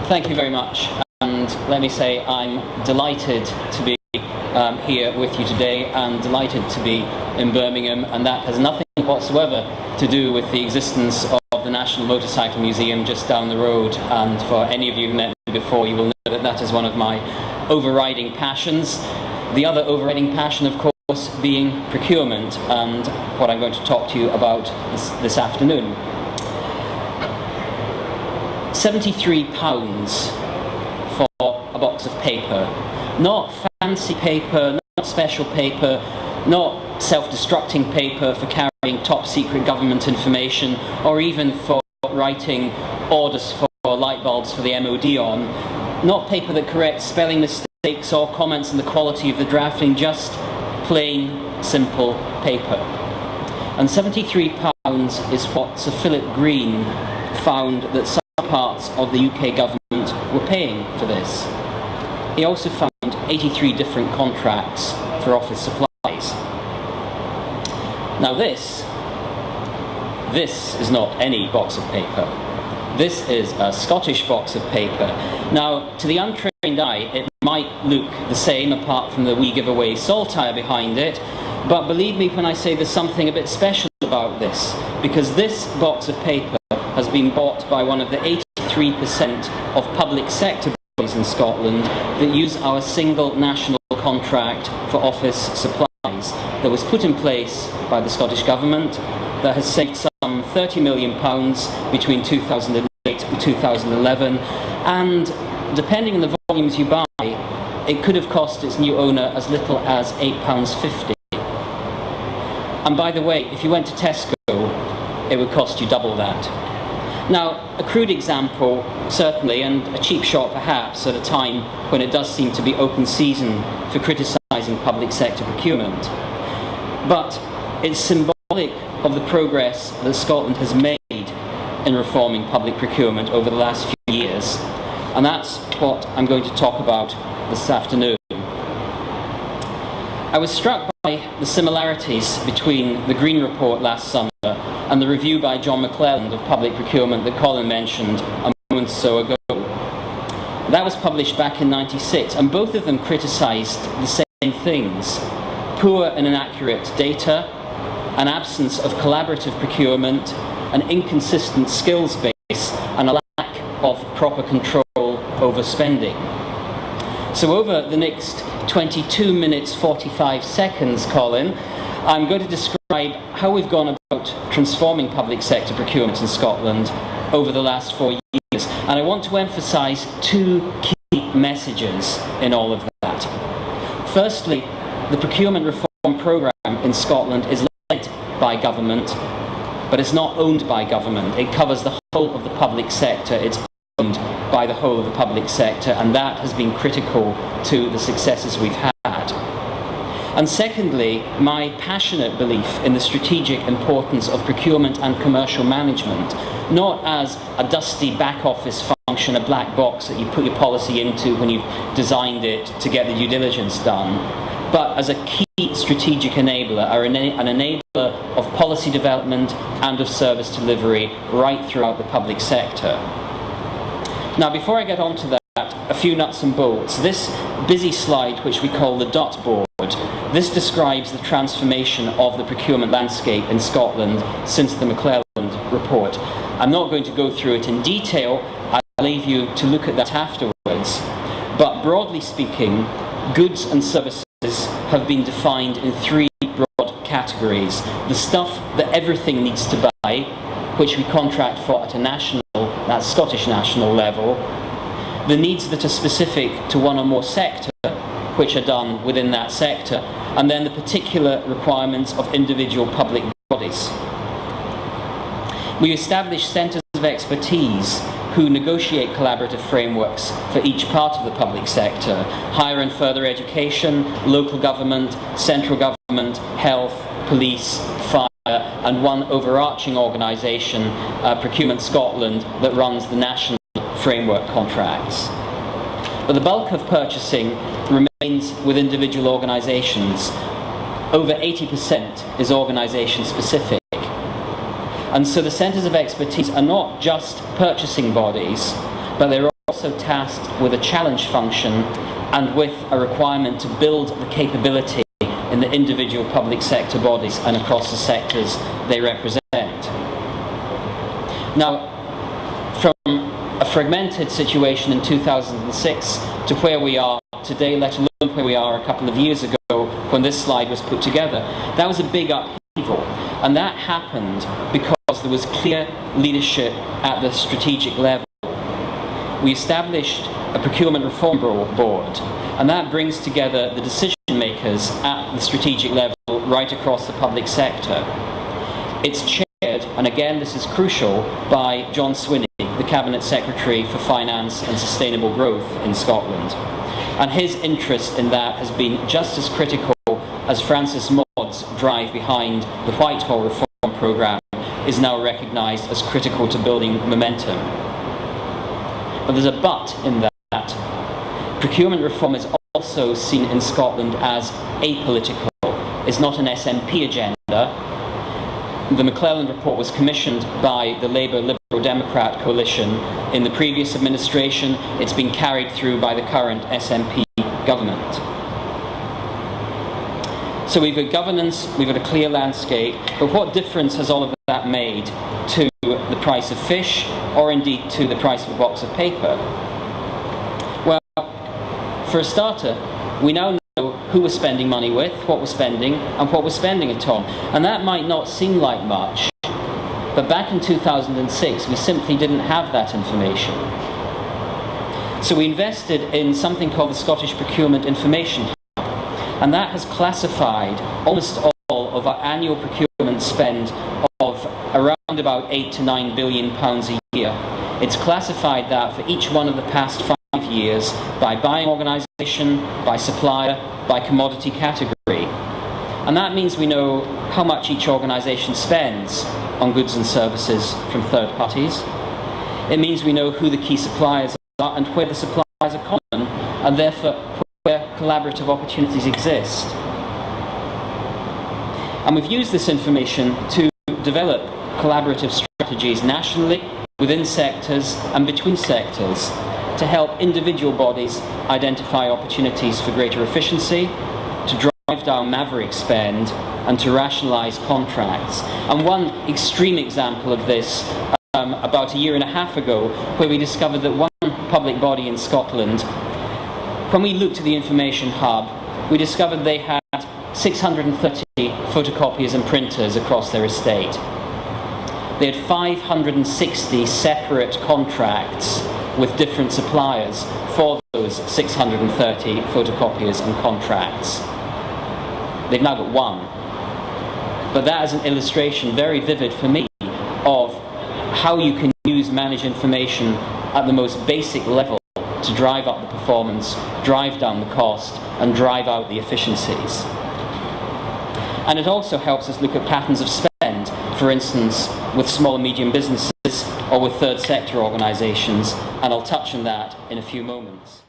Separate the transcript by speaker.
Speaker 1: Thank you very much, and let me say I'm delighted to be here with you today and delighted to be in Birmingham, and that has nothing whatsoever to do with the existence of the National Motorcycle Museum just down the road. And for any of you who met me before, you will know that that is one of my overriding passions. The other overriding passion, of course, being procurement, and what I'm going to talk to you about this afternoon. £73 for a box of paper. Not fancy paper, not special paper, not self-destructing paper for carrying top-secret government information, or even for writing orders for light bulbs for the MOD on. Not paper that corrects spelling mistakes or comments on the quality of the drafting, just plain, simple paper. And £73 is what Sir Philip Green found that some parts of the UK government were paying for this. He also found 83 different contracts for office supplies. Now this is not any box of paper. This is a Scottish box of paper. Now, to the untrained eye, it might look the same apart from the wee giveaway saltire behind it, but believe me when I say there's something a bit special about this, because this box of paper has been bought by one of the 83% of public sector bodies in Scotland that use our single national contract for office supplies that was put in place by the Scottish Government, that has saved some £30 million between 2008 and 2011, and depending on the volumes you buy, it could have cost its new owner as little as £8.50. And by the way, if you went to Tesco, it would cost you double that. Now, a crude example, certainly, and a cheap shot perhaps, at a time when it does seem to be open season for criticising public sector procurement. But it's symbolic of the progress that Scotland has made in reforming public procurement over the last few years. And that's what I'm going to talk about this afternoon. I was struck by the similarities between the Green Report last summer and the review by John McClelland of public procurement that Colin mentioned a moment or so ago. That was published back in '96, and both of them criticised the same things: poor and inaccurate data, an absence of collaborative procurement, an inconsistent skills base, and a lack of proper control over spending. So over the next 22 minutes 45 seconds, Colin, I'm going to describe how we've gone about transforming public sector procurement in Scotland over the last 4 years. And I want to emphasise two key messages in all of that. Firstly, the procurement reform programme in Scotland is led by government, but it's not owned by government. It covers the whole of the public sector. It's owned by the whole of the public sector, and that has been critical to the successes we've had. And secondly, my passionate belief in the strategic importance of procurement and commercial management, not as a dusty back office function, a black box that you put your policy into when you've designed it to get the due diligence done, but as a key strategic enabler, or an enabler of policy development and of service delivery right throughout the public sector. Now, before I get on to that, a few nuts and bolts. This busy slide, which we call the dot board, this describes the transformation of the procurement landscape in Scotland since the McClelland report. I'm not going to go through it in detail. I'll leave you to look at that afterwards. But broadly speaking, goods and services have been defined in three broad categories. The stuff that everything needs to buy, which we contract for at a national, that Scottish national level, the needs that are specific to one or more sector, which are done within that sector, and then the particular requirements of individual public bodies. We establish centres of expertise who negotiate collaborative frameworks for each part of the public sector: higher and further education, local government, central government, health, police, fire, and one overarching organisation, Procurement Scotland, that runs the national framework contracts. But the bulk of purchasing remains with individual organisations. Over 80% is organisation specific. And so the centres of expertise are not just purchasing bodies, but they're also also tasked with a challenge function and with a requirement to build the capability in the individual public sector bodies and across the sectors they represent. Now, from a fragmented situation in 2006 to where we are today, let alone where we are a couple of years ago when this slide was put together, that was a big upheaval. And that happened because there was clear leadership at the strategic level. We established a procurement reform board, and that brings together the decision makers at the strategic level right across the public sector. It's chaired, and again this is crucial, by John Swinney, the Cabinet Secretary for Finance and Sustainable Growth in Scotland. And his interest in that has been just as critical as Francis Maud's drive behind the Whitehall reform programme is now recognised as critical to building momentum. But there's a but in that. Procurement reform is also seen in Scotland as apolitical. It's not an SNP agenda. The McClelland report was commissioned by the Labour Liberal Democrat coalition in the previous administration. It's been carried through by the current SNP government. So we've got governance, we've got a clear landscape, but what difference has all of that made to the price of fish, or indeed to the price of a box of paper? Well, for a starter, we now know who we're spending money with, what we're spending, and what we're spending it on. And that might not seem like much, but back in 2006, we simply didn't have that information. So we invested in something called the Scottish Procurement Information Hub, and that has classified almost all of our annual procurement spend of around about £8 to £9 billion a year. It's classified that for each one of the past 5 years by buying organisation, by supplier, by commodity category. And that means we know how much each organisation spends on goods and services from third parties. It means we know who the key suppliers are and where the suppliers are common, and therefore where collaborative opportunities exist. And we've used this information to develop collaborative strategies nationally, within sectors and between sectors, to help individual bodies identify opportunities for greater efficiency, to drive down maverick spend, and to rationalise contracts. And one extreme example of this, about a year and a half ago, where we discovered that one public body in Scotland, when we looked at the information hub, we discovered they had 630 photocopiers and printers across their estate. They had 560 separate contracts with different suppliers for those 630 photocopiers and contracts. They've now got one. But that is an illustration, very vivid for me, of how you can manage information at the most basic level to drive up the performance, drive down the cost, and drive out the efficiencies. And it also helps us look at patterns of spend, for instance, with small and medium businesses or with third sector organisations, and I'll touch on that in a few moments.